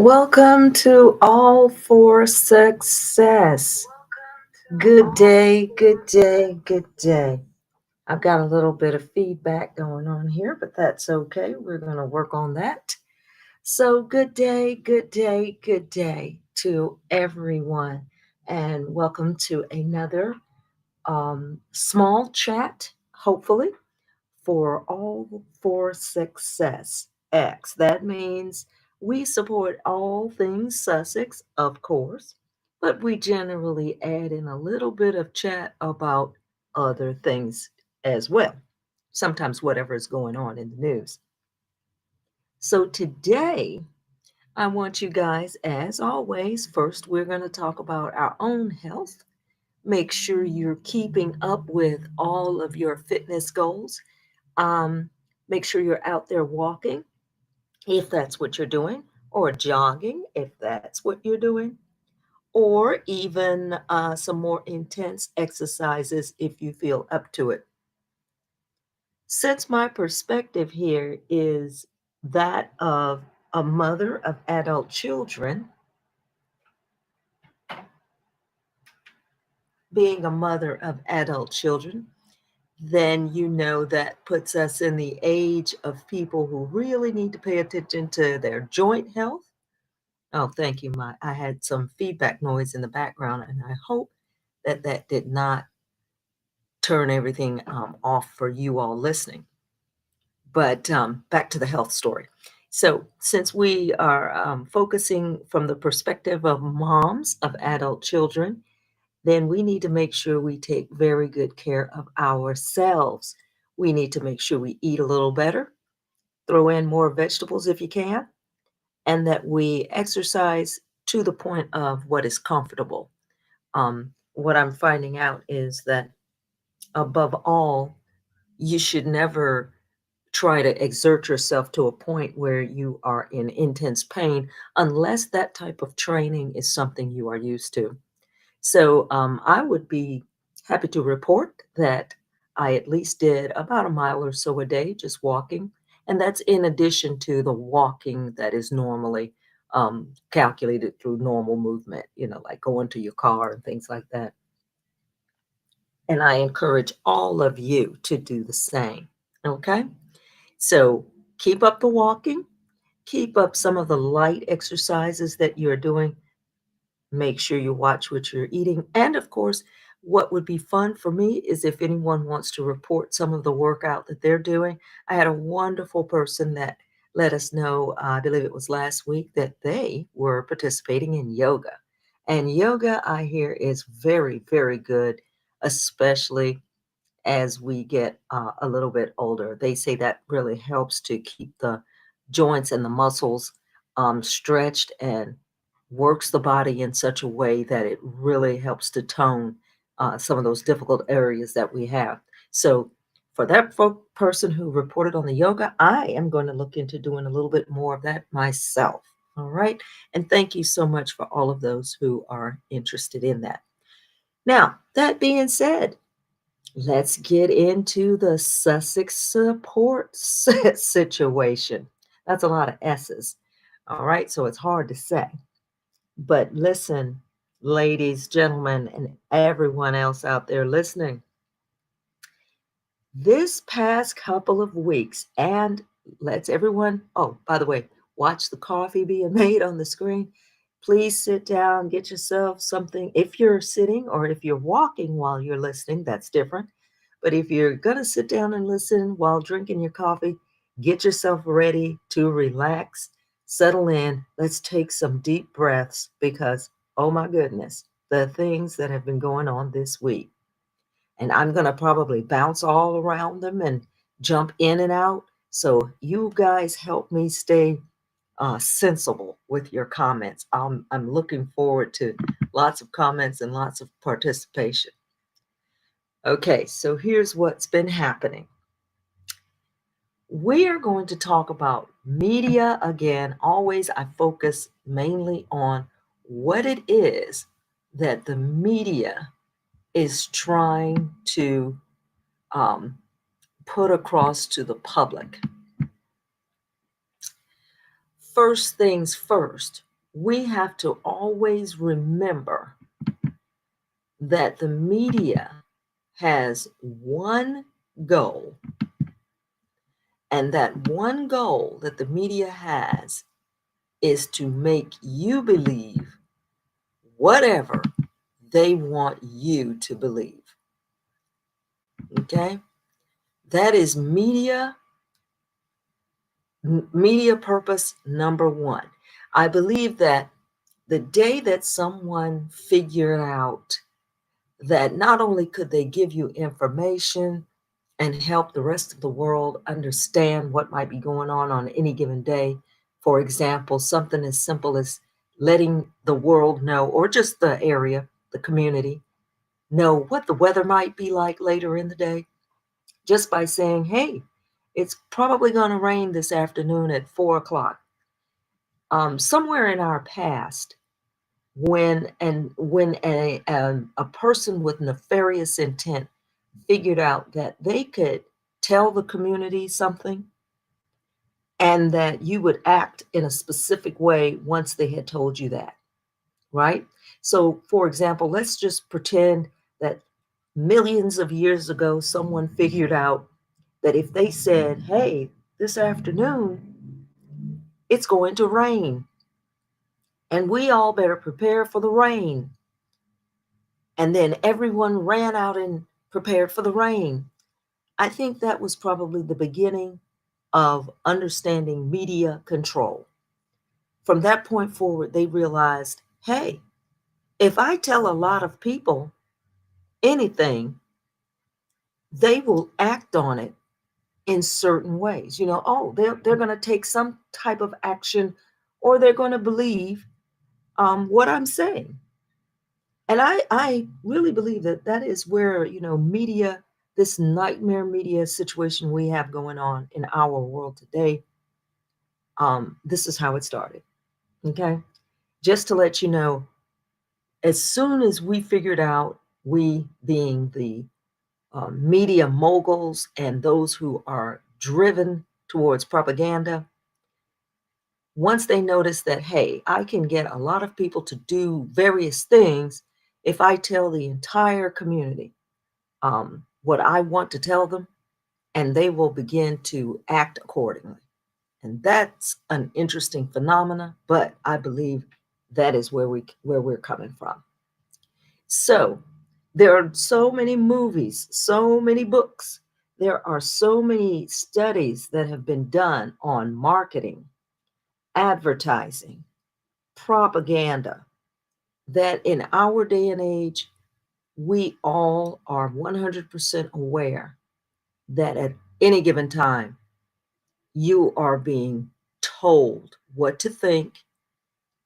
Welcome to All for Success. Good day, good day, good day. I've got a little bit of feedback going on here, but that's okay. We're going to work on that. So, good day, good day, good day to everyone, and welcome to another small chat, hopefully, for All for Success X. That means we support all things Sussex, of course, but we generally add in a little bit of chat about other things as well. Sometimes whatever is going on in the news. So today, I want you guys, as always, first we're going to talk about our own health. Make sure you're keeping up with all of your fitness goals. Um, Make sure you're out there walking if that's what you're doing, or jogging if that's what you're doing, or even some more intense exercises if you feel up to it. Since my perspective here is that of a mother of adult children, being a mother of adult children, then you know that puts us in the age of people who really need to pay attention to their joint health. Oh, thank you. I had some feedback noise in the background, and I hope that that did not turn everything off for you all listening. But back to the health story. So, since we are focusing from the perspective of moms of adult children, then we need to make sure we take very good care of ourselves. We need to make sure we eat a little better, throw in more vegetables if you can, and that we exercise to the point of what is comfortable. What I'm finding out is that above all, you should never try to exert yourself to a point where you are in intense pain unless that type of training is something you are used to. So I would be happy to report that I at least did about a mile or so a day just walking. And that's in addition to the walking that is normally calculated through normal movement, like going to your car and things like that. And I encourage all of you to do the same. Okay? So keep up the walking, keep up some of the light exercises that you're doing. Make sure you watch what you're eating. And of course, what would be fun for me is if anyone wants to report some of the workout that they're doing. I had a wonderful person that let us know, I believe it was last week, that they were participating in yoga. And yoga, I hear, is very, very good, especially as we get a little bit older. They say that really helps to keep the joints and the muscles stretched and works the body in such a way that it really helps to tone some of those difficult areas that we have. So, for that person who reported on the yoga, I am going to look into doing a little bit more of that myself. All right. And thank you so much for all of those who are interested in that. Now, that being said, let's get into the Sussex support situation. That's a lot of S's. All right, so it's hard to say. But listen, ladies, gentlemen, and everyone else out there listening, this past couple of weeks, and let's everyone, oh, by the way, watch the coffee being made on the screen. Please sit down, get yourself something. If you're sitting or if you're walking while you're listening, that's different. But if you're going to sit down and listen while drinking your coffee, get yourself ready to relax, settle in. Let's take some deep breaths because, oh my goodness, the things that have been going on this week. And I'm going to probably bounce all around them and jump in and out. So you guys help me stay sensible with your comments. I'm looking forward to lots of comments and lots of participation. Okay, so here's what's been happening. We are going to talk about media again. Always, I focus mainly on what it is that the media is trying to um, put across to the public. First things first, we have to always remember that the media has one goal, and that one goal that the media has is to make you believe whatever they want you to believe. Okay? That is media purpose number one. I believe that the day that someone figured out that not only could they give you information and help the rest of the world understand what might be going on any given day, for example, something as simple as letting the world know, or just the area, the community, know what the weather might be like later in the day, just by saying, hey, it's probably going to rain this afternoon at 4 o'clock. Somewhere in our past, when a person with nefarious intent figured out that they could tell the community something and that you would act in a specific way once they had told you that, right? So, for example, let's just pretend that millions of years ago, someone figured out that if they said, hey, this afternoon it's going to rain, and we all better prepare for the rain. And then everyone ran out and prepared for the rain. I think that was probably the beginning of understanding media control. From that point forward, they realized, hey, if I tell a lot of people anything, they will act on it in certain ways. Oh, they're going to take some type of action, or they're going to believe what I'm saying. And I really believe that that is where, media, this nightmare media situation we have going on in our world today, this is how it started. Okay. Just to let you know, as soon as we figured out, we being the media moguls and those who are driven towards propaganda, once they notice that, hey, I can get a lot of people to do various things if I tell the entire community what I want to tell them, and they will begin to act accordingly. And that's an interesting phenomena, but I believe that is where we're coming from. So there are so many movies, so many books. There are so many studies that have been done on marketing, advertising, propaganda, that in our day and age, we all are 100% aware that at any given time, you are being told what to think,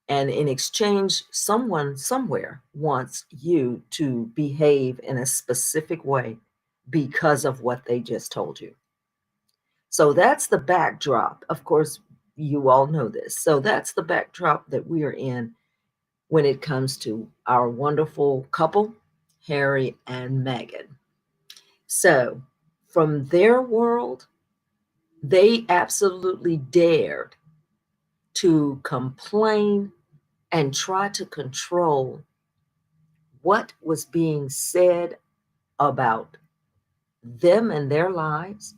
and in exchange, someone somewhere wants you to behave in a specific way because of what they just told you. So that's the backdrop. Of course, you all know this. So that's the backdrop that we are in when it comes to our wonderful couple, Harry and Meghan. So from their world, they absolutely dared to complain and try to control what was being said about them and their lives.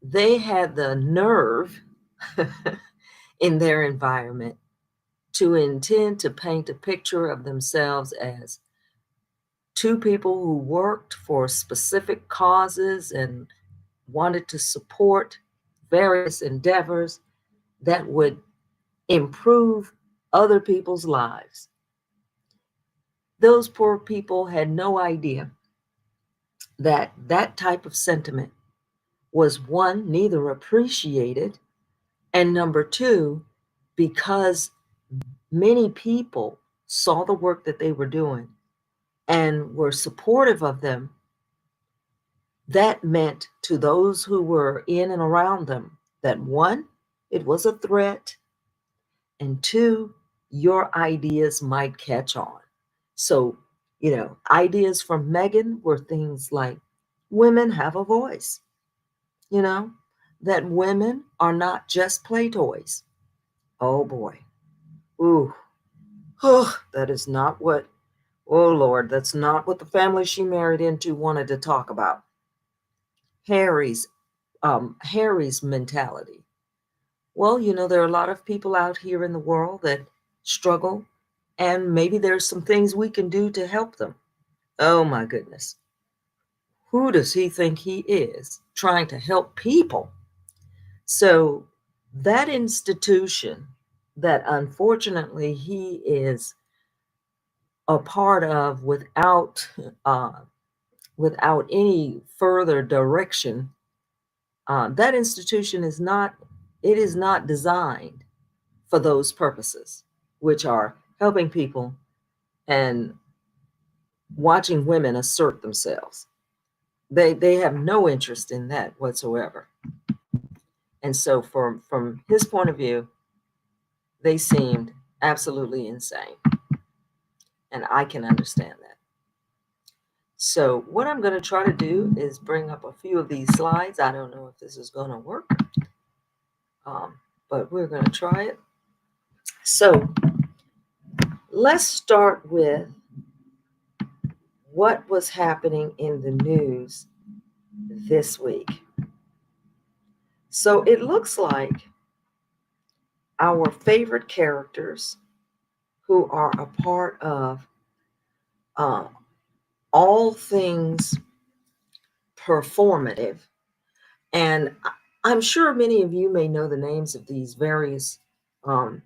They had the nerve in their environment to intend to paint a picture of themselves as two people who worked for specific causes and wanted to support various endeavors that would improve other people's lives. Those poor people had no idea that that type of sentiment was, one, neither appreciated, and number two, because many people saw the work that they were doing and were supportive of them, that meant to those who were in and around them that, one, it was a threat, and two, your ideas might catch on. So, ideas from Meghan were things like women have a voice, you know, that women are not just play toys. Oh boy. Ooh. Oh, that is not what, oh Lord, that's not what the family she married into wanted to talk about. Harry's, Harry's mentality. Well, there are a lot of people out here in the world that struggle, and maybe there's some things we can do to help them. Oh my goodness. Who does he think he is trying to help people? So, that institution that unfortunately he is a part of uh, without any further direction, that institution is not designed for those purposes, which are helping people and watching women assert themselves. They have no interest in that whatsoever. And so from his point of view, they seemed absolutely insane. And I can understand that. So what I'm going to try to do is bring up a few of these slides. I don't know if this is going to work, but we're going to try it. So let's start with what was happening in the news this week. So it looks like our favorite characters who are a part of uh, all things performative, and I'm sure many of you may know the names of these various um,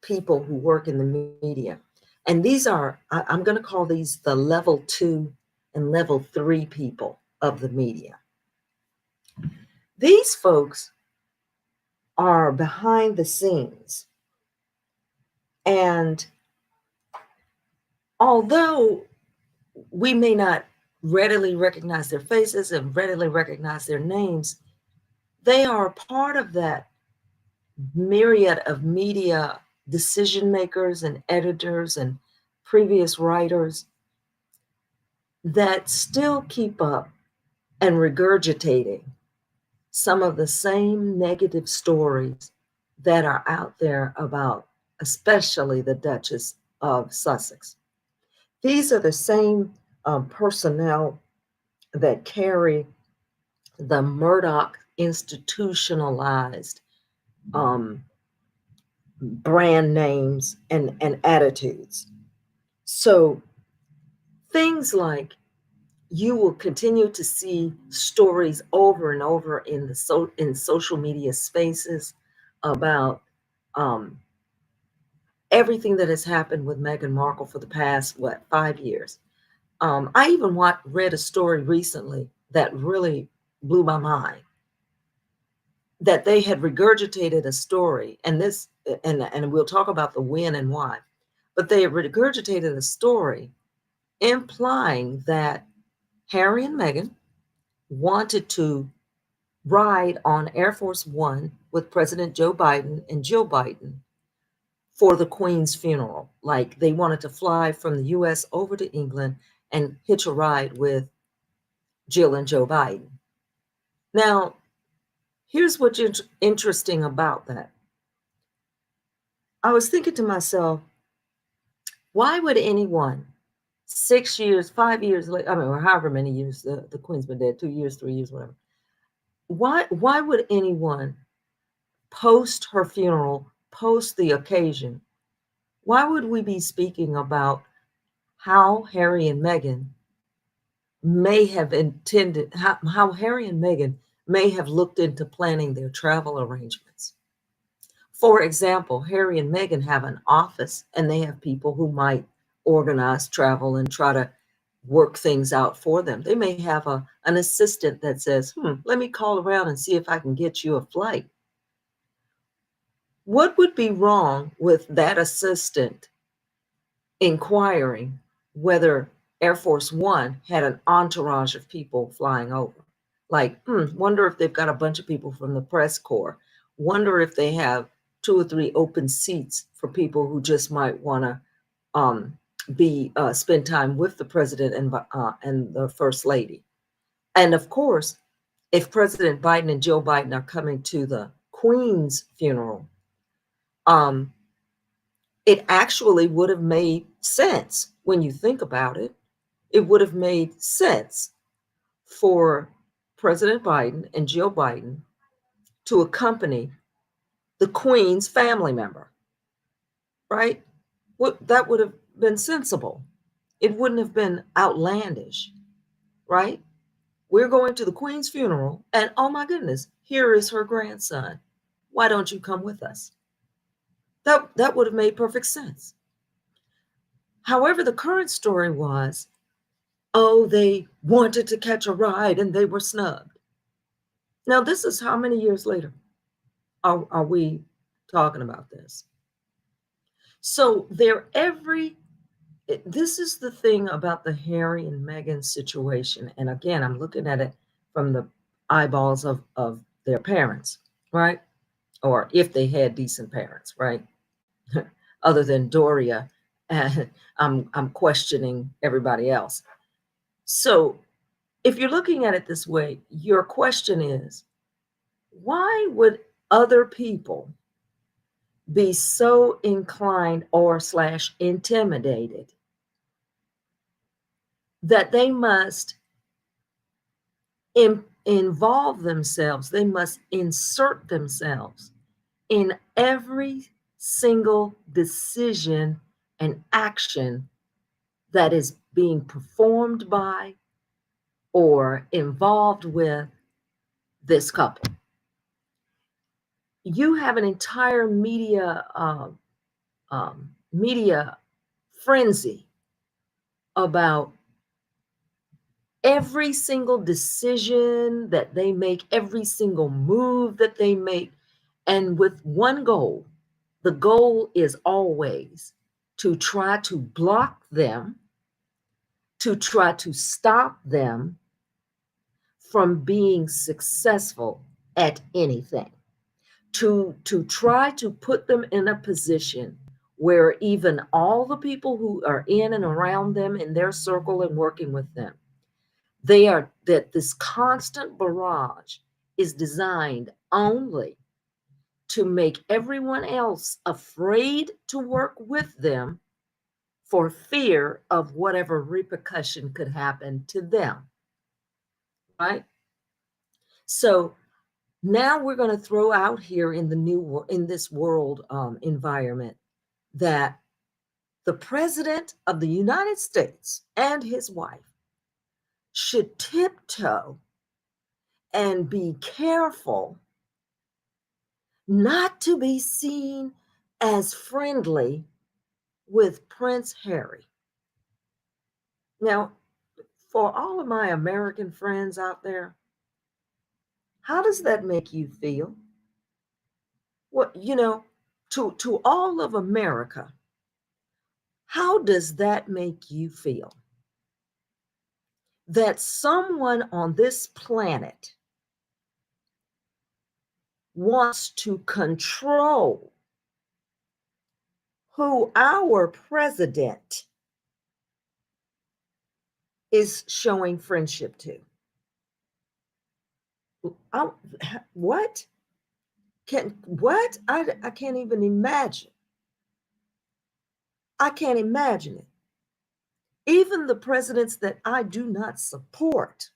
people who work in the media. And these are, I'm going to call these the level 2 and level 3 people of the media. These folks are behind the scenes. And although we may not readily recognize their faces and readily recognize their names, they are part of that myriad of media decision makers and editors and previous writers that still keep up and regurgitating some of the same negative stories that are out there about, especially the Duchess of Sussex. These are the same personnel that carry the Murdoch institutionalized um, brand names and attitudes. So things like you will continue to see stories over and over in social media spaces about um, everything that has happened with Meghan Markle for the past 5 years. I even read a story recently that really blew my mind. That they had regurgitated a story, and we'll talk about the when and why, but they had regurgitated a story implying that Harry and Meghan wanted to ride on Air Force One with President Joe Biden and Jill Biden for the Queen's funeral. Like they wanted to fly from the US over to England and hitch a ride with Jill and Joe Biden. Now, here's what's interesting about that. I was thinking to myself, why would anyone 6 years, 5 years later, I mean, or however many years the Queen's been dead, 2 years, 3 years, whatever. Why would anyone post her funeral, post the occasion? Why would we be speaking about how Harry and Meghan may have intended, how Harry and Meghan may have looked into planning their travel arrangements? For example, Harry and Meghan have an office and they have people who might organize travel and try to work things out for them. They may have an assistant that says, let me call around and see if I can get you a flight. What would be wrong with that assistant inquiring whether Air Force One had an entourage of people flying over? Like, wonder if they've got a bunch of people from the press corps. Wonder if they have 2 or 3 open seats for people who just might want to spend time with the president and the first lady. And of course, if President Biden and Joe Biden are coming to the Queen's funeral, um, It actually would have made sense when you think about it. It would have made sense for President Biden and Joe Biden to accompany the Queen's family member, right? That would have been sensible. It wouldn't have been outlandish, right? We're going to the Queen's funeral, and oh my goodness, here is her grandson. Why don't you come with us? That would have made perfect sense. However, the current story was, oh, they wanted to catch a ride and they were snubbed. Now, this is how many years later are we talking about this? So this is the thing about the Harry and Meghan situation. And again, I'm looking at it from the eyeballs of their parents, right? Or if they had decent parents, right? Other than Doria, and I'm questioning everybody else. So if you're looking at it this way, your question is, why would other people be so inclined or slash intimidated that they must involve themselves, they must insert themselves in every single decision and action that is being performed by or involved with this couple? You have an entire media frenzy about every single decision that they make, every single move that they make, and with one goal. The goal is always to try to block them, to try to stop them from being successful at anything, to try to put them in a position where even all the people who are in and around them in their circle and working with them, that this constant barrage is designed only to make everyone else afraid to work with them for fear of whatever repercussion could happen to them, right? So now we're going to throw out here in this world environment that the president of the United States and his wife should tiptoe and be careful not to be seen as friendly with Prince Harry. Now, for all of my American friends out there, how does that make you feel? What, to all of America, how does that make you feel? That someone on this planet wants to control who our president is showing friendship to. What? What? I can't even imagine. I can't imagine it. Even the presidents that I do not support,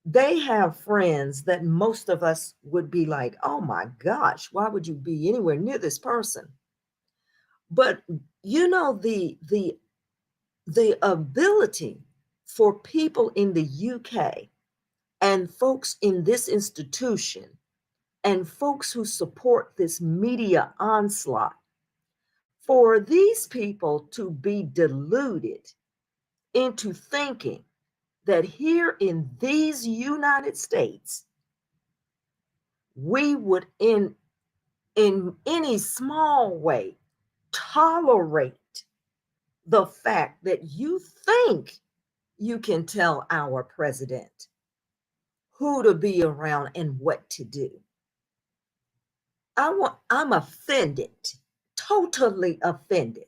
they have friends that most of us would be like, oh my gosh, why would you be anywhere near this person? But the ability for people in the UK and folks in this institution and folks who support this media onslaught, for these people to be deluded into thinking that here in these United States, we would in any small way tolerate the fact that you think you can tell our president who to be around and what to do. I'm offended, totally offended.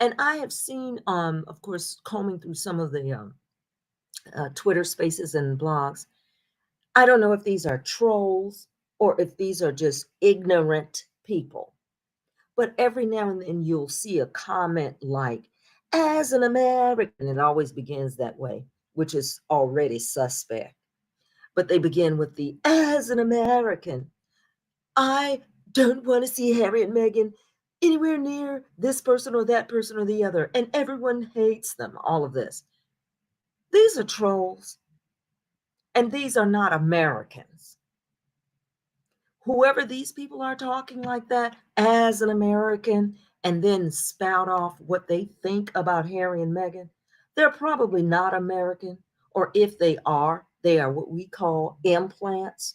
And I have seen, of course, combing through some of the Twitter spaces and blogs. I don't know if these are trolls or if these are just ignorant people. But every now and then you'll see a comment like, as an American, it always begins that way, which is already suspect. But they begin with the, as an American, I don't want to see Harry and Meghan anywhere near this person or that person or the other. And everyone hates them, all of this. These are trolls. And these are not Americans. Whoever these people are talking like that as an American and then spout off what they think about Harry and Meghan, they're probably not American. Or if they are what we call implants.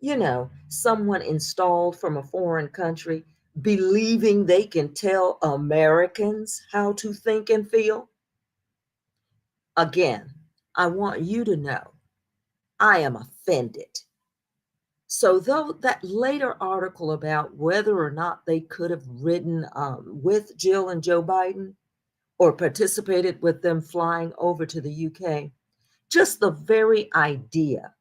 You know, someone installed from a foreign country believing they can tell Americans how to think and feel. Again, I want you to know I am offended. So, though that later article about whether or not they could have ridden with Jill and Joe Biden or participated with them flying over to the UK, just the very idea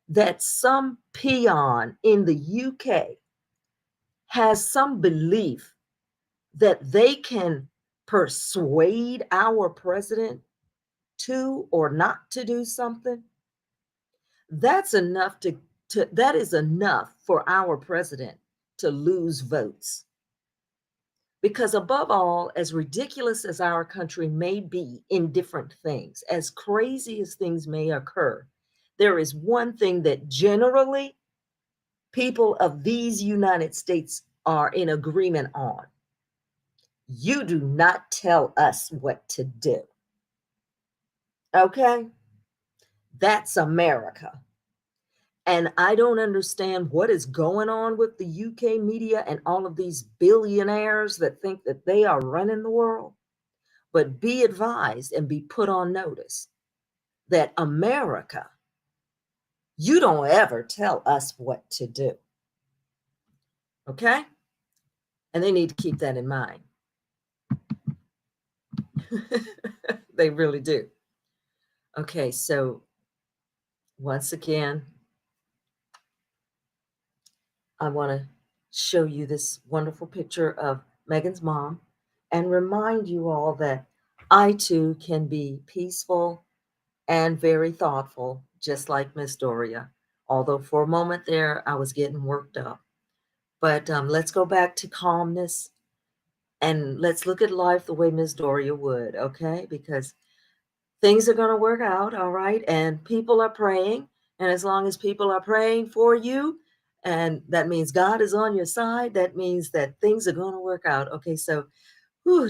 that some peon in the UK has some belief that they can persuade our president to or not to do something, that's enough that is enough for our president to lose votes. Because above all, as ridiculous as our country may be in different things, as crazy as things may occur, there is one thing that generally people of these United States are in agreement on. You do not tell us what to do. Okay? That's America. And I don't understand what is going on with the UK media and all of these billionaires that think that they are running the world. But be advised and be put on notice that America, you don't ever tell us what to do. Okay? And they need to keep that in mind. They really do. Okay, so once again, I want to show you this wonderful picture of Meghan's mom and remind you all that I too can be peaceful and very thoughtful, just like Miss Doria. Although for a moment there, I was getting worked up. But let's go back to calmness and let's look at life the way Miss Doria would, okay? Because things are going to work out, all right? And people are praying. And as long as people are praying for you, and that means God is on your side, that means that things are going to work out. Okay, so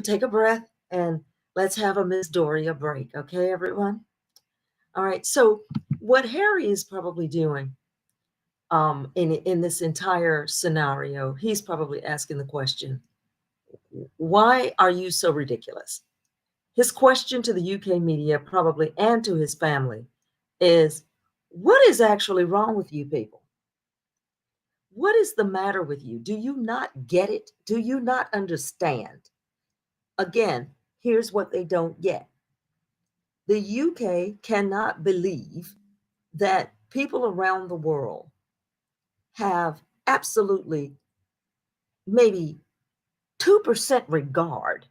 take a breath and let's have a Miss Doria break. Okay, everyone? All right, so what Harry is probably doing in this entire scenario, he's probably asking the question, why are you so ridiculous? His question to the UK media, probably, and to his family is, what is actually wrong with you people? What is the matter with you? Do you not get it? Do you not understand? Again, here's what they don't get. The UK cannot believe that people around the world have absolutely maybe 2% regard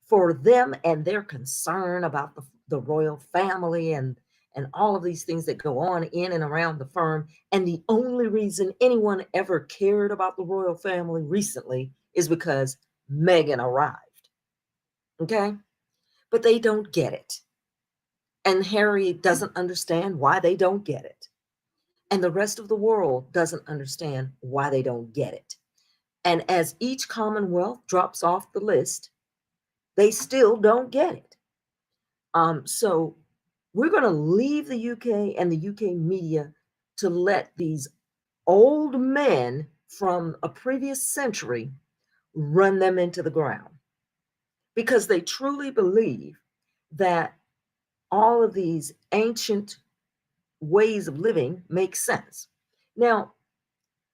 for them and their concern about the royal family and all of these things that go on in and around the firm. And the only reason anyone ever cared about the royal family recently is because Meghan arrived. Okay? But they don't get it. And Harry doesn't understand why they don't get it. And the rest of the world doesn't understand why they don't get it. And as each commonwealth drops off the list, they still don't get it. So we're going to leave the UK and the UK media to let these old men from a previous century run them into the ground because they truly believe that all of these ancient ways of living make sense. Now,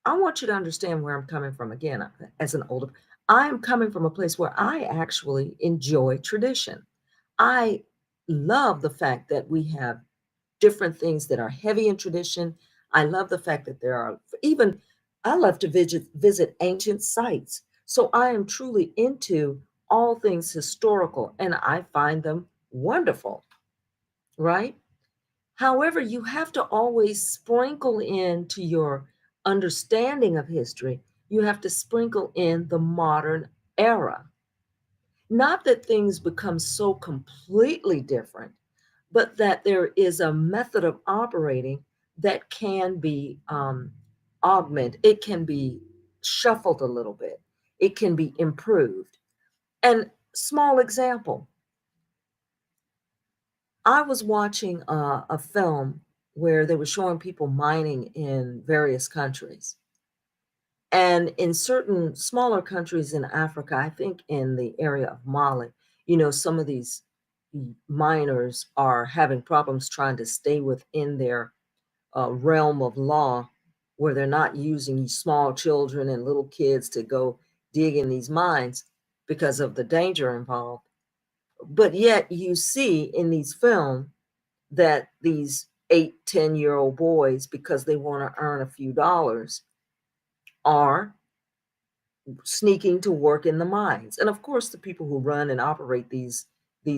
I want you to understand where I'm coming from. Again, as an older, I'm coming from a place where I actually enjoy tradition. I love the fact that we have different things that are heavy in tradition. I love the fact that there are even, I love to visit ancient sites. So I am truly into all things historical and I find them wonderful, right? However, you have to always sprinkle into your understanding of history, you have to sprinkle in the modern era. Not that things become so completely different, but that there is a method of operating that can be augmented, it can be shuffled a little bit, it can be improved. And small example, I was watching a film where they were showing people mining in various countries. And in certain smaller countries in Africa, I think in the area of Mali, some of these miners are having problems trying to stay within their realm of law where they're not using small children and little kids to go dig in these mines because of the danger involved. But yet you see in these films that these 8, 10-year-old boys, because they want to earn a few dollars, are sneaking to work in the mines. And of course, the people who run and operate these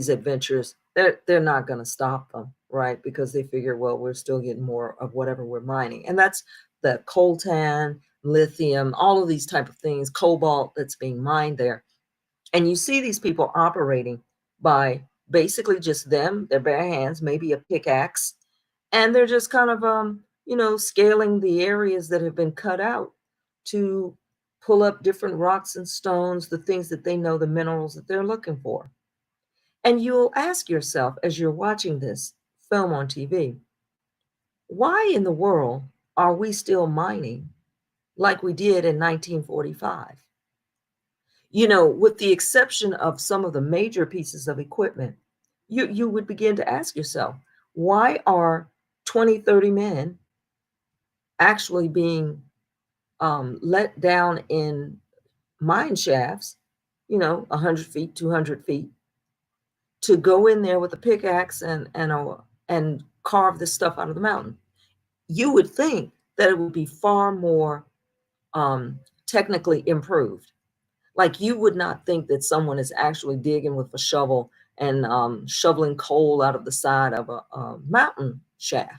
adventures, they're not going to stop them, right? Because they figure, well, we're still getting more of whatever we're mining. And that's the coltan, lithium, all of these type of things, cobalt that's being mined there. And you see these people operating by basically just them, their bare hands, maybe a pickaxe, and they're just kind of scaling the areas that have been cut out to pull up different rocks and stones, the things that they know, the minerals that they're looking for. And you'll ask yourself as you're watching this film on TV, why in the world are we still mining like we did in 1945? With the exception of some of the major pieces of equipment, you would begin to ask yourself, why are 20, 30 men actually being let down in mine shafts, 100 feet, 200 feet, to go in there with a pickaxe and carve this stuff out of the mountain? You would think that it would be far more technically improved. Like you would not think that someone is actually digging with a shovel and shoveling coal out of the side of a mountain shaft.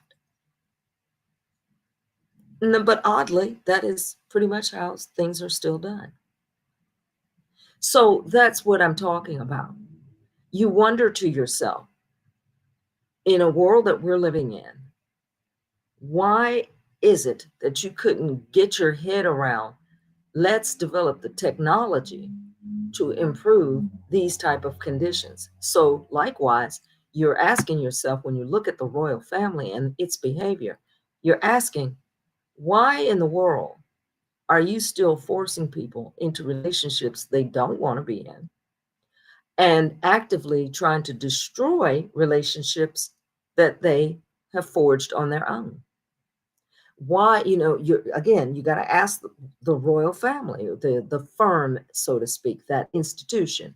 No, but oddly, that is pretty much how things are still done. So that's what I'm talking about. You wonder to yourself, in a world that we're living in, why is it that you couldn't get your head around, let's develop the technology to improve these type of conditions? So likewise, you're asking yourself, when you look at the royal family and its behavior, you're asking, why in the world are you still forcing people into relationships they don't want to be in and actively trying to destroy relationships that they have forged on their own? Why, you got to ask the royal family, the firm, so to speak, that institution,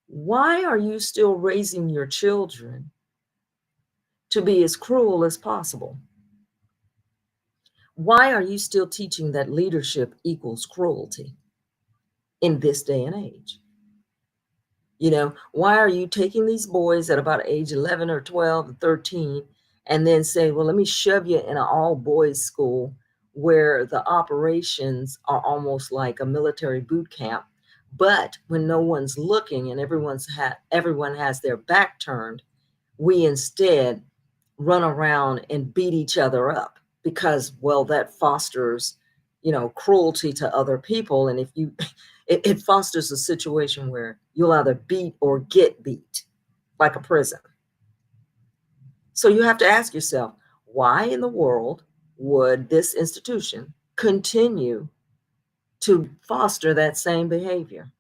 why are you still raising your children to be as cruel as possible? Why are you still teaching that leadership equals cruelty in this day and age? Why are you taking these boys at about age 11 or 12 or 13 and then say, well, let me shove you in an all boys school where the operations are almost like a military boot camp, but when no one's looking and everyone has their back turned, we instead run around and beat each other up because, well, that fosters, cruelty to other people. And if you, it fosters a situation where you'll either beat or get beat, like a prison. So you have to ask yourself, why in the world would this institution continue to foster that same behavior?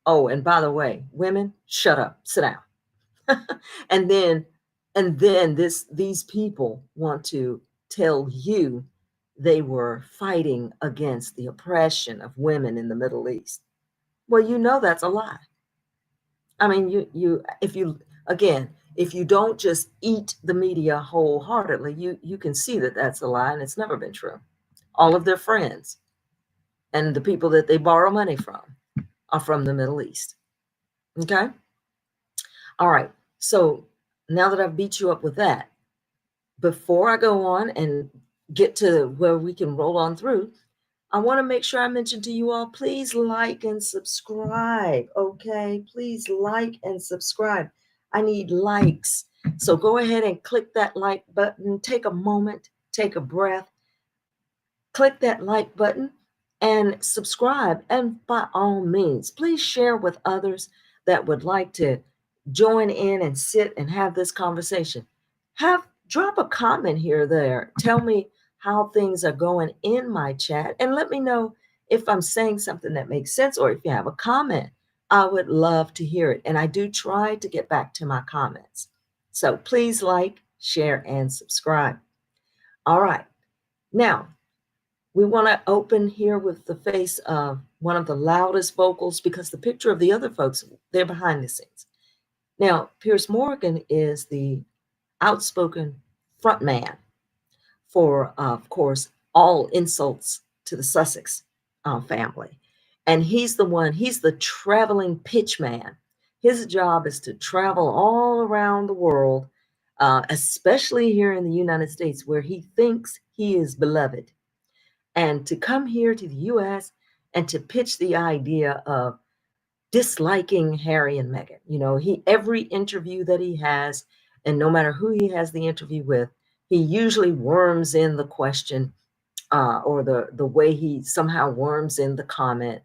Oh, and by the way, women, shut up, sit down. and then these people want to tell you they were fighting against the oppression of women in the Middle East. Well, that's a lie. I mean, if you don't just eat the media wholeheartedly, you can see that that's a lie and it's never been true. All of their friends and the people that they borrow money from, are from the Middle East. Okay? All right. So now that I've beat you up with that, before I go on and get to where we can roll on through, I want to make sure I mention to you all, please like and subscribe. Okay? Please like and subscribe. I need likes. So go ahead and click that like button. Take a moment, take a breath, click that like button and subscribe. And by all means, please share with others that would like to join in and sit and have this conversation. Drop a comment here or there. Tell me how things are going in my chat and let me know if I'm saying something that makes sense or if you have a comment. I would love to hear it. And I do try to get back to my comments. So please like, share, and subscribe. All right. Now, we want to open here with the face of one of the loudest vocals because the picture of the other folks, they're behind the scenes. Now, Piers Morgan is the outspoken front man for, of course, all insults to the Sussex family. And he's the traveling pitch man. His job is to travel all around the world, especially here in the United States, where he thinks he is beloved, and to come here to the US and to pitch the idea of disliking Harry and Meghan. You know, every interview that he has, and no matter who he has the interview with, he usually worms in the question or the way he somehow worms in the comment.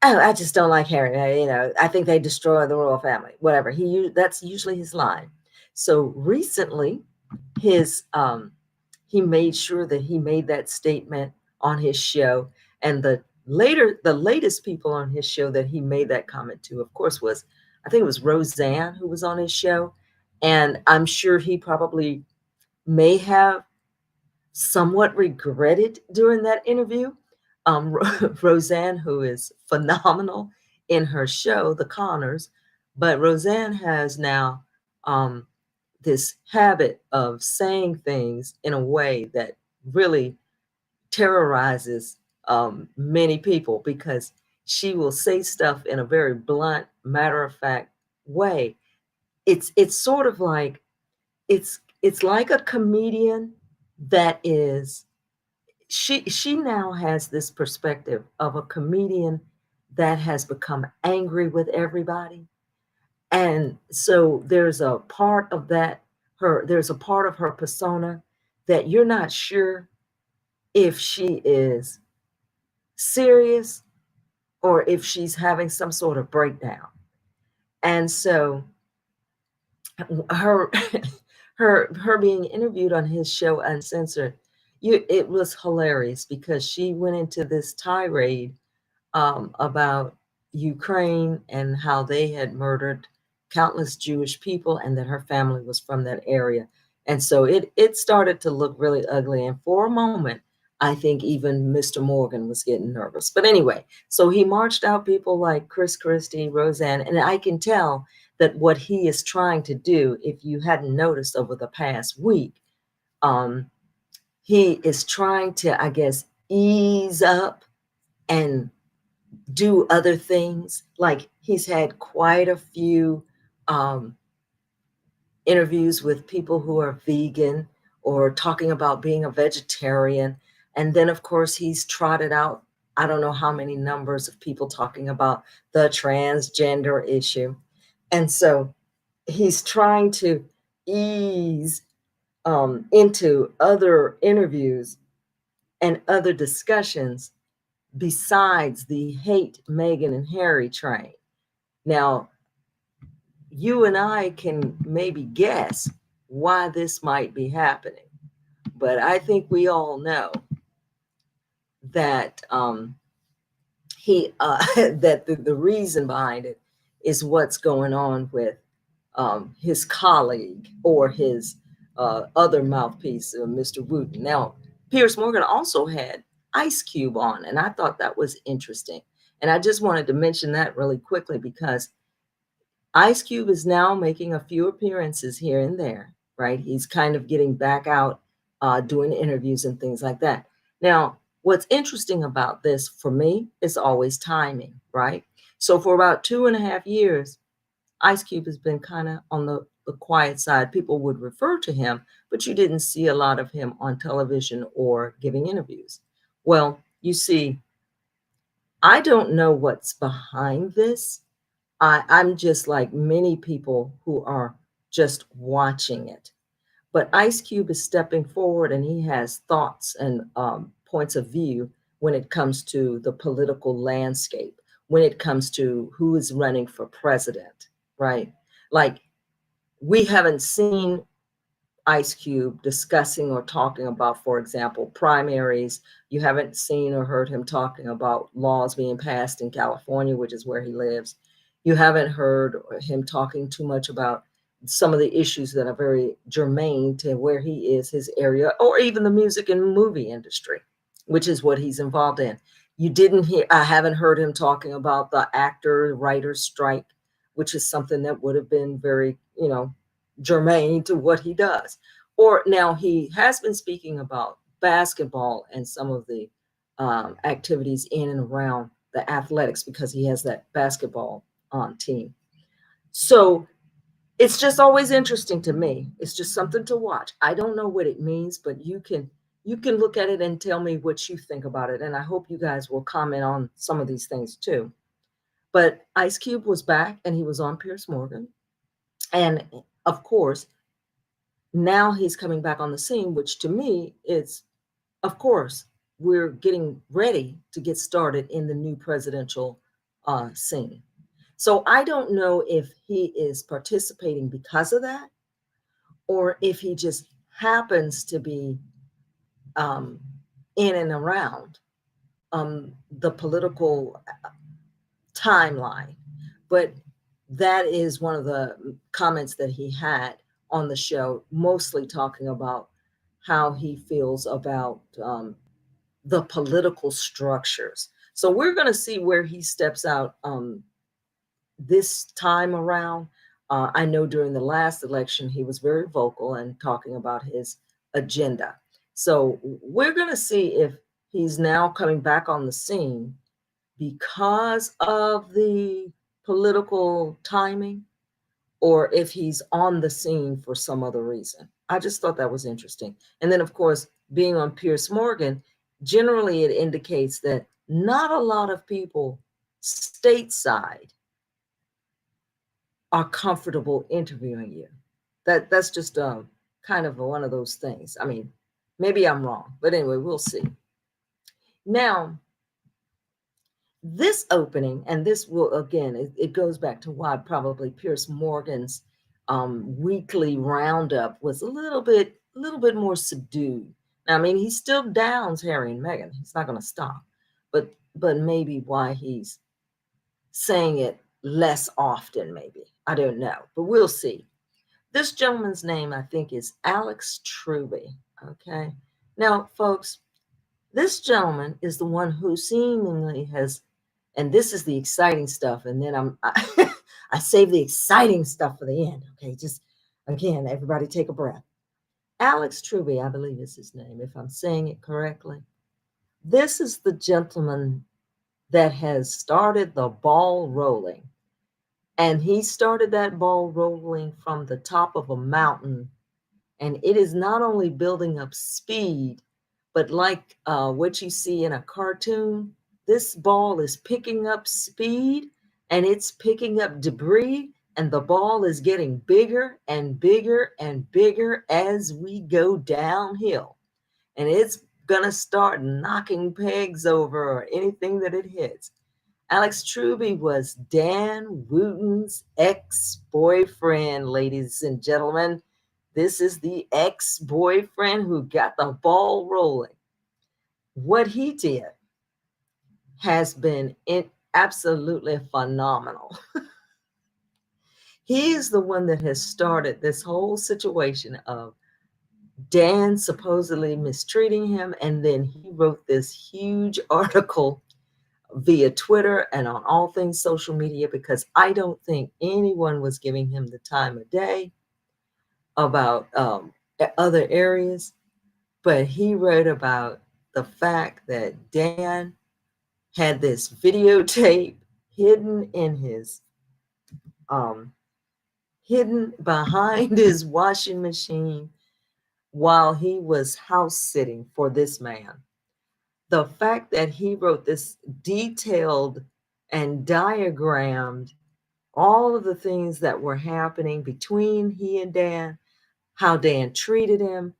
Oh, I just don't like Harry. You know, I think they destroy the royal family. Whatever. That's usually his line. So recently, he made sure that he made that statement on his show, and the latest people on his show that he made that comment to, of course, was, I think it was Roseanne who was on his show, and I'm sure he probably may have somewhat regretted during that interview. Roseanne, who is phenomenal in her show, The Connors, but Roseanne has now this habit of saying things in a way that really terrorizes many people, because she will say stuff in a very blunt, matter-of-fact way. It's sort of like it's like a comedian that is she now has this perspective of a comedian that has become angry with everybody. And so there's a part of her persona that you're not sure if she is serious or if she's having some sort of breakdown. And so her her being interviewed on his show Uncensored, it was hilarious because she went into this tirade about Ukraine and how they had murdered countless Jewish people and that her family was from that area. And so it started to look really ugly. And for a moment, I think even Mr. Morgan was getting nervous. But anyway, so he marched out people like Chris Christie, Roseanne, and I can tell that what he is trying to do, if you hadn't noticed over the past week, he is trying to, I guess, ease up and do other things. Like he's had quite a few interviews with people who are vegan or talking about being a vegetarian. And then, of course, he's trotted out, I don't know how many numbers of people talking about the transgender issue. And so he's trying to ease into other interviews and other discussions besides the hate Meghan and Harry train. Now, you and I can maybe guess why this might be happening, but I think we all know that that the reason behind it is what's going on with his colleague or his other mouthpiece, Mr. Wooten. Now, Piers Morgan also had Ice Cube on, and I thought that was interesting. And I just wanted to mention that really quickly because Ice Cube is now making a few appearances here and there, right? He's kind of getting back out, doing interviews and things like that. Now, what's interesting about this for me is always timing, right? So for about 2.5 years, Ice Cube has been kind of on the quiet side. People would refer to him, but you didn't see a lot of him on television or giving interviews. Well, you see, I don't know what's behind this. I'm just like many people who are just watching it. But Ice Cube is stepping forward and he has thoughts and points of view when it comes to the political landscape, when it comes to who is running for president, right? Like, we haven't seen Ice Cube discussing or talking about, for example, primaries. You haven't seen or heard him talking about laws being passed in California, which is where he lives. You haven't heard him talking too much about some of the issues that are very germane to where he is, his area, or even the music and movie industry, which is what he's involved in. You didn't hear, I haven't heard him talking about the actor writer's strike, which is something that would have been very, germane to what he does. Or now he has been speaking about basketball and some of the activities in and around the athletics because he has that basketball team. So it's just always interesting to me. It's just something to watch. I don't know what it means, but you can look at it and tell me what you think about it. And I hope you guys will comment on some of these things too. But Ice Cube was back and he was on Piers Morgan. And of course, now he's coming back on the scene, which to me is, of course, we're getting ready to get started in the new presidential scene. So I don't know if he is participating because of that, or if he just happens to be um, in and around the political timeline. But that is one of the comments that he had on the show, mostly talking about how he feels about the political structures. So we're going to see where he steps out this time around. I know during the last election, he was very vocal and talking about his agenda. So we're going to see if he's now coming back on the scene because of the political timing, or if he's on the scene for some other reason. I just thought that was interesting. And then, of course, being on Piers Morgan, generally it indicates that not a lot of people stateside are comfortable interviewing you. That's just kind of one of those things. I mean, maybe I'm wrong, but anyway, we'll see. Now, this opening, and this will, again, it goes back to why probably Piers Morgan's weekly roundup was a little bit more subdued. I mean, he still downs Harry and Meghan. He's not going to stop, but maybe why he's saying it less often, maybe. I don't know, but we'll see. This gentleman's name, I think, is Alex Truby. Okay. Now, folks, this gentleman is the one who seemingly has, and this is the exciting stuff, and then I save the exciting stuff for the end. Okay, just again, everybody take a breath. Alex Truby, I believe is his name, if I'm saying it correctly. This is the gentleman that has started the ball rolling. And he started that ball rolling from the top of a mountain. And it is not only building up speed, but like what you see in a cartoon, this ball is picking up speed and it's picking up debris, and the ball is getting bigger and bigger and bigger as we go downhill. And it's going to start knocking pegs over or anything that it hits. Alex Truby was Dan Wooten's ex-boyfriend, ladies and gentlemen. This is the ex-boyfriend who got the ball rolling. What he did has been absolutely phenomenal. He is the one that has started this whole situation of Dan supposedly mistreating him, and then he wrote this huge article via Twitter and on all things social media, because I don't think anyone was giving him the time of day about other areas. But he wrote about the fact that Dan had this videotape. hidden in his um hidden behind his washing machine while he was house sitting for this man. The fact that he wrote this detailed and diagrammed all of the things that were happening between he and Dan, how Dan treated him,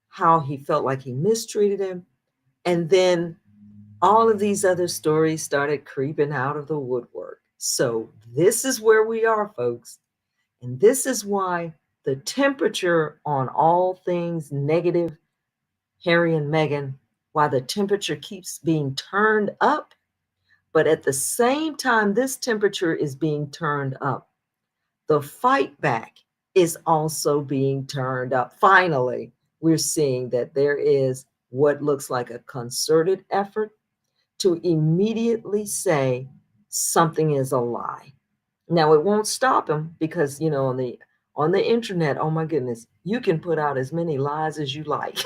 how he felt like he mistreated him, and then all of these other stories started creeping out of the woodwork. So, this is where we are, folks. And this is why the temperature on all things negative, Harry and Meghan, why the temperature keeps being turned up. But at the same time, this temperature is being turned up, the fight back is also being turned up. Finally, we're seeing that there is what looks like a concerted effort to immediately say something is a lie. Now it won't stop him because on the internet, oh my goodness, you can put out as many lies as you like.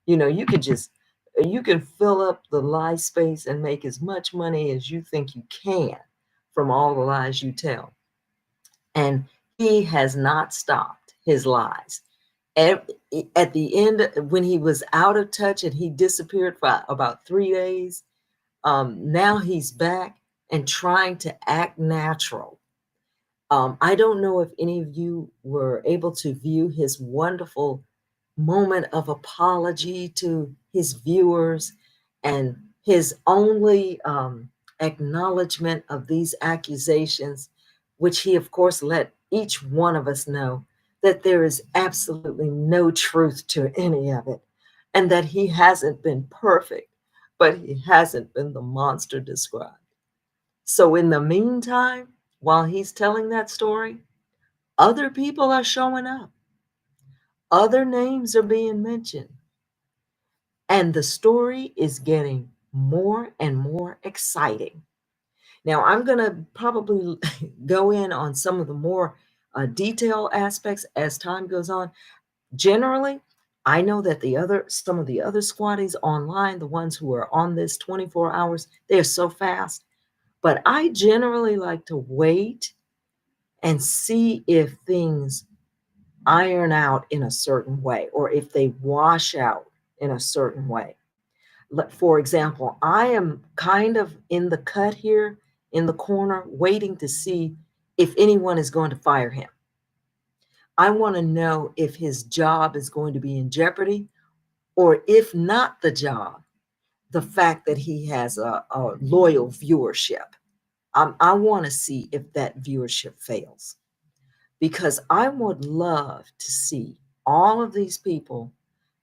You can fill up the lie space and make as much money as you think you can from all the lies you tell. And he has not stopped his lies. At the end, when he was out of touch and he disappeared for about 3 days, now he's back and trying to act natural. I don't know if any of you were able to view his wonderful moment of apology to his viewers and his only acknowledgement of these accusations, which he, of course, let each one of us know that there is absolutely no truth to any of it, and that he hasn't been perfect, but he hasn't been the monster described. So, in the meantime, while he's telling that story, other people are showing up, other names are being mentioned, and the story is getting more and more exciting. Now, I'm going to probably go in on some of the more detailed aspects as time goes on. Generally, I know that some of the other squatties online, the ones who are on this 24 hours, they're so fast. But I generally like to wait and see if things iron out in a certain way or if they wash out in a certain way. For example, I am kind of in the cut here in the corner, waiting to see if anyone is going to fire him. I want to know if his job is going to be in jeopardy, or if not the job, the fact that he has a loyal viewership. I want to see if that viewership fails, because I would love to see all of these people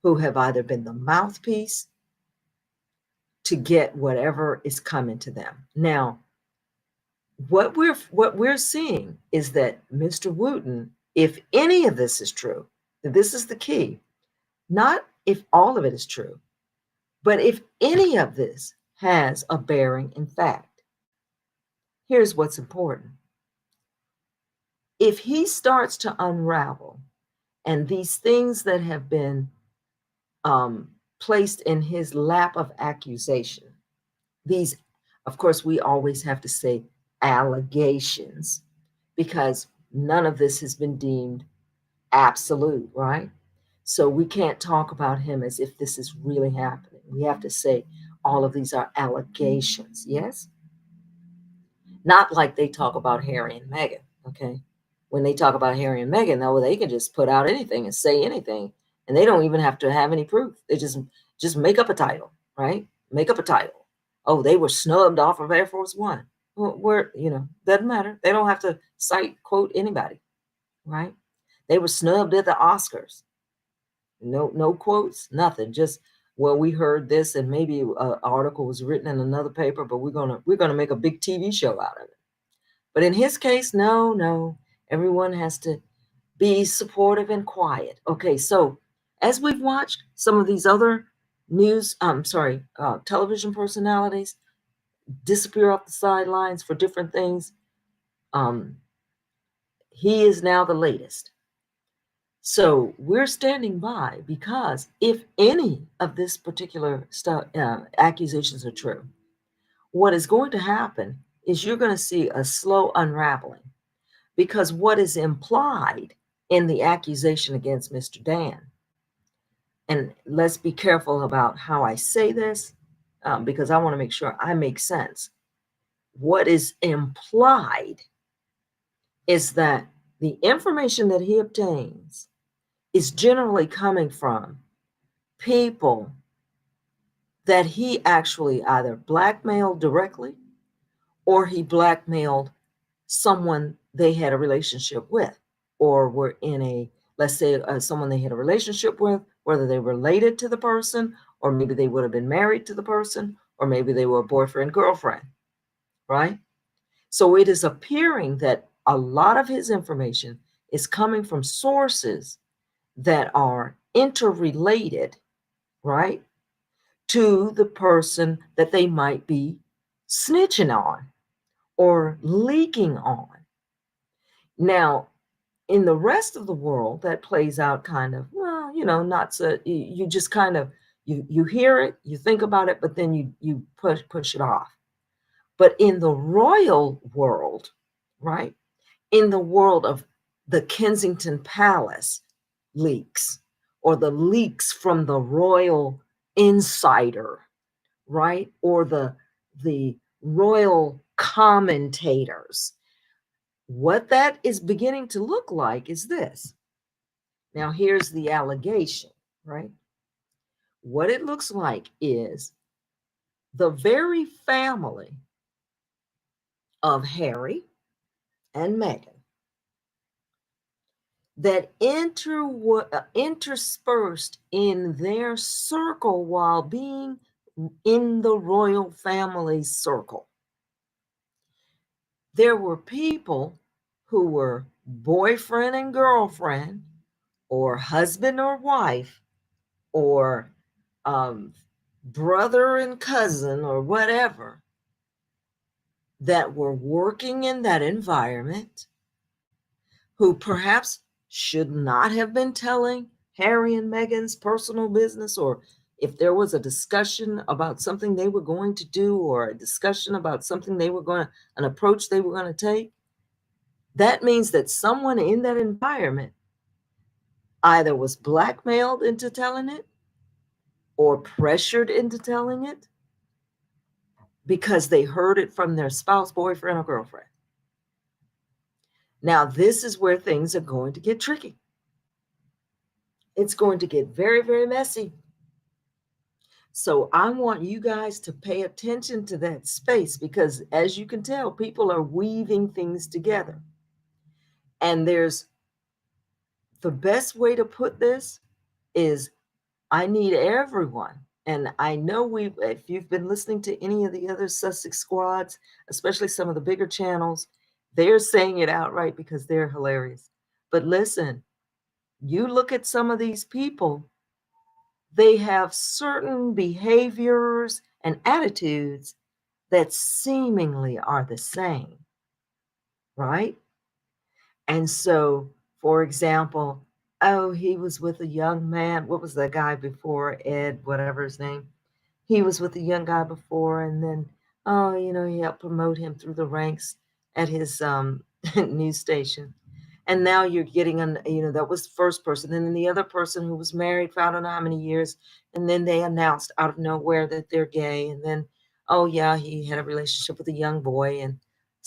who have either been the mouthpiece to get whatever is coming to them. Now, what we're seeing is that Mr. Wooten, if any of this is true, this is the key, not if all of it is true, but if any of this has a bearing in fact. Here's what's important. If he starts to unravel and these things that have been placed in his lap of accusation, these, of course, we always have to say allegations, because none of this has been deemed absolute, right? So we can't talk about him as if this is really happening. We have to say all of these are allegations, yes? Not like they talk about Harry and Meghan, okay? When they talk about Harry and Meghan, though, they can just put out anything and say anything, and they don't even have to have any proof. They just make up a title, right? Make up a title. Oh, they were snubbed off of Air Force One. Well, doesn't matter. They don't have to cite, quote anybody, right? They were snubbed at the Oscars. No quotes, nothing. Just, well, we heard this, and maybe an article was written in another paper, but we're gonna make a big TV show out of it. But in his case, no, everyone has to be supportive and quiet. Okay, so as we've watched some of these other television personalities disappear off the sidelines for different things, he is now the latest. So we're standing by, because if any of this particular accusations are true, what is going to happen is you're going to see a slow unraveling, because what is implied in the accusation against Mr. Dan, and let's be careful about how I say this, because I want to make sure I make sense. What is implied is that the information that he obtains is generally coming from people that he actually either blackmailed directly, or he blackmailed someone they had a relationship with, or were in a, let's say, someone they had a relationship with, whether they related to the person, or maybe they would have been married to the person, or maybe they were a boyfriend, girlfriend, right? So it is appearing that a lot of his information is coming from sources that are interrelated, right, to the person that they might be snitching on or leaking on. Now, in the rest of the world, that plays out kind of, well, not so, you just kind of, you hear it, you think about it, but then you push it off. But in the royal world, right, in the world of the Kensington Palace leaks, or the leaks from the royal insider, right, or the royal commentators, what that is beginning to look like is this. Now, here's the allegation, right? What it looks like is the very family of Harry and Meghan that interspersed in their circle while being in the royal family circle. There were people who were boyfriend and girlfriend, or husband or wife, or brother and cousin, or whatever, that were working in that environment, who perhaps should not have been telling Harry and Meghan's personal business, or if there was a discussion about something they were going to do, or a discussion about something an approach they were going to take, that means that someone in that environment either was blackmailed into telling it, or pressured into telling it, because they heard it from their spouse, boyfriend, or girlfriend. Now, this is where things are going to get tricky. It's going to get very, very messy. So I want you guys to pay attention to that space, because as you can tell, people are weaving things together. And the best way to put this is, I need everyone. And I know if you've been listening to any of the other Sussex squads, especially some of the bigger channels, they're saying it outright because they're hilarious. But listen, you look at some of these people, they have certain behaviors and attitudes that seemingly are the same, right? And so, for example, oh, he was with a young man. What was that guy before? Ed, whatever his name. He was with a young guy before, and then, oh, he helped promote him through the ranks at his news station. And now you're getting that was the first person. And then the other person who was married for I don't know how many years, and then they announced out of nowhere that they're gay. And then, oh yeah, he had a relationship with a young boy, and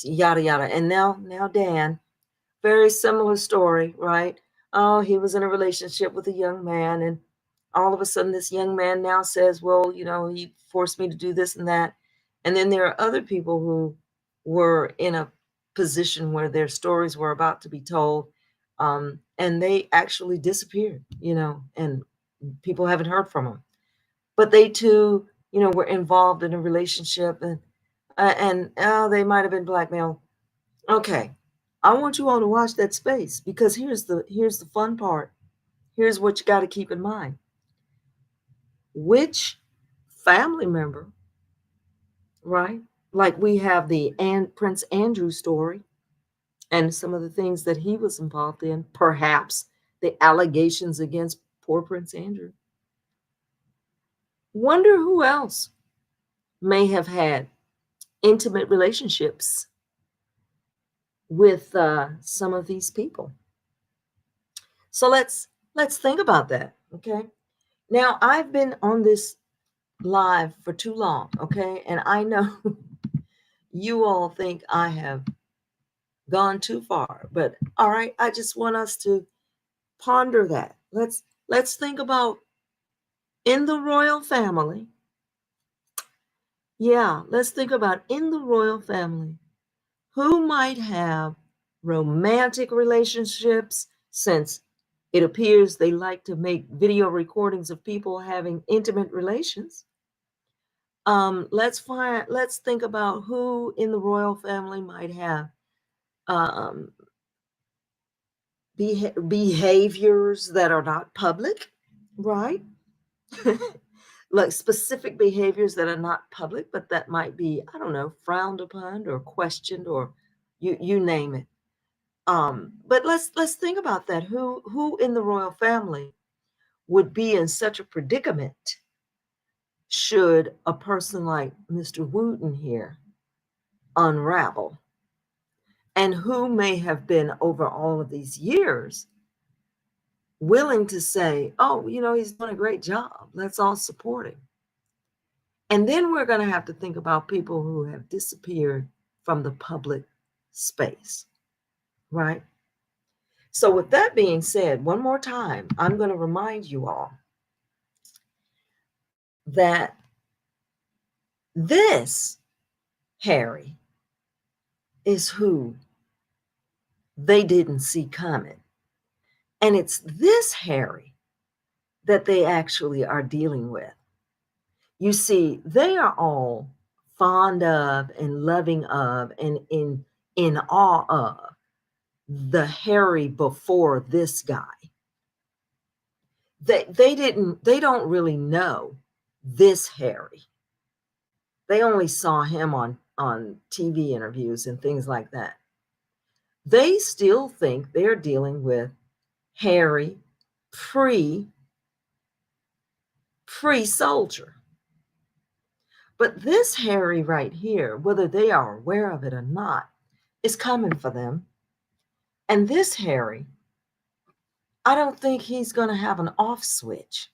yada yada. And now Dan, very similar story, right? Oh, he was in a relationship with a young man, and all of a sudden this young man now says, well, he forced me to do this and that. And then there are other people who were in a position where their stories were about to be told, and they actually disappeared, and people haven't heard from them. But they too, were involved in a relationship, and they might have been blackmailed. Okay, I want you all to watch that space, because here's the fun part. Here's what you got to keep in mind. Which family member, right? Like we have the Prince Andrew story and some of the things that he was involved in, perhaps the allegations against poor Prince Andrew. Wonder who else may have had intimate relationships with some of these people. So let's think about that, okay? Now, I've been on this live for too long, okay? And I know you all think I have gone too far, but all right, I just want us to ponder that. Let's think about in the royal family. Yeah, let's think about in the royal family who might have romantic relationships, since it appears they like to make video recordings of people having intimate relations. Let's think about who in the royal family might have um, behaviors that are not public, right? Like specific behaviors that are not public, but that might be, I don't know, frowned upon or questioned, or you name it. But let's think about that. Who in the royal family would be in such a predicament should a person like Mr. Wooten here unravel? And who may have been over all of these years willing to say, oh, he's doing a great job. Let's all support him. And then we're going to have to think about people who have disappeared from the public space, right? So with that being said, one more time, I'm going to remind you all that this Harry is who they didn't see coming. And it's this Harry that they actually are dealing with. You see, they are all fond of and loving of and in awe of the Harry before this guy. They don't really know this Harry. They only saw him on TV interviews and things like that. They still think they're dealing with Harry pre-soldier. But this Harry right here, whether they are aware of it or not, is coming for them. And this Harry, I don't think he's going to have an off switch.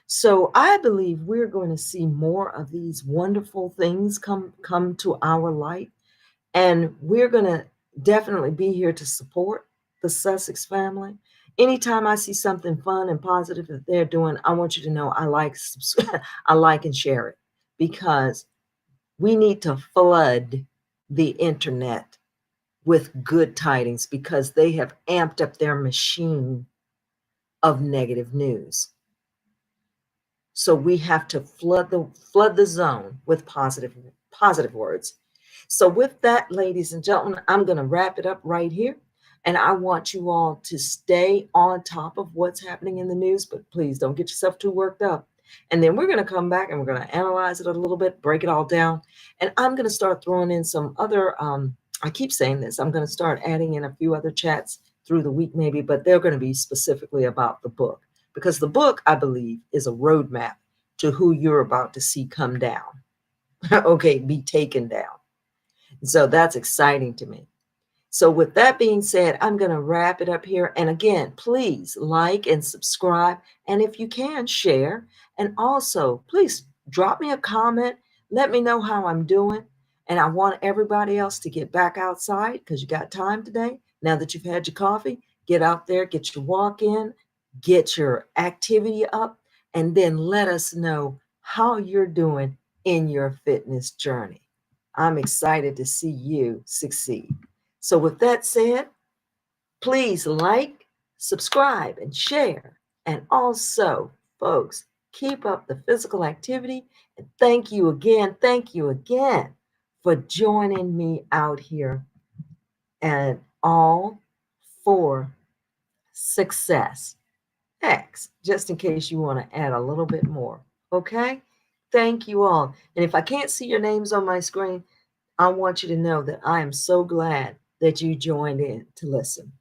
So I believe we're going to see more of these wonderful things come to our light. And we're going to definitely be here to support the Sussex family. Anytime I see something fun and positive that they're doing, I want you to know I like and share it, because we need to flood the internet with good tidings, because they have amped up their machine of negative news. So we have to flood the zone with positive words. So with that, ladies and gentlemen, I'm going to wrap it up right here. And I want you all to stay on top of what's happening in the news, but please don't get yourself too worked up. And then we're going to come back and we're going to analyze it a little bit, break it all down. And I'm going to start throwing in some other, I keep saying this, I'm going to start adding in a few other chats through the week maybe, but they're going to be specifically about the book. Because the book, I believe, is a roadmap to who you're about to see come down. Okay, be taken down. So that's exciting to me. So with that being said, I'm going to wrap it up here. And again, please like and subscribe. And if you can, share. And also, please drop me a comment. Let me know how I'm doing. And I want everybody else to get back outside, because you got time today. Now that you've had your coffee, get out there, get your walk in, get your activity up, and then let us know how you're doing in your fitness journey. I'm excited to see you succeed. So with that said, please like, subscribe, and share. And also, folks, keep up the physical activity. And thank you again for joining me out here, and all for success X, just in case you want to add a little bit more. Okay? Thank you all. And if I can't see your names on my screen, I want you to know that I am so glad that you joined in to listen.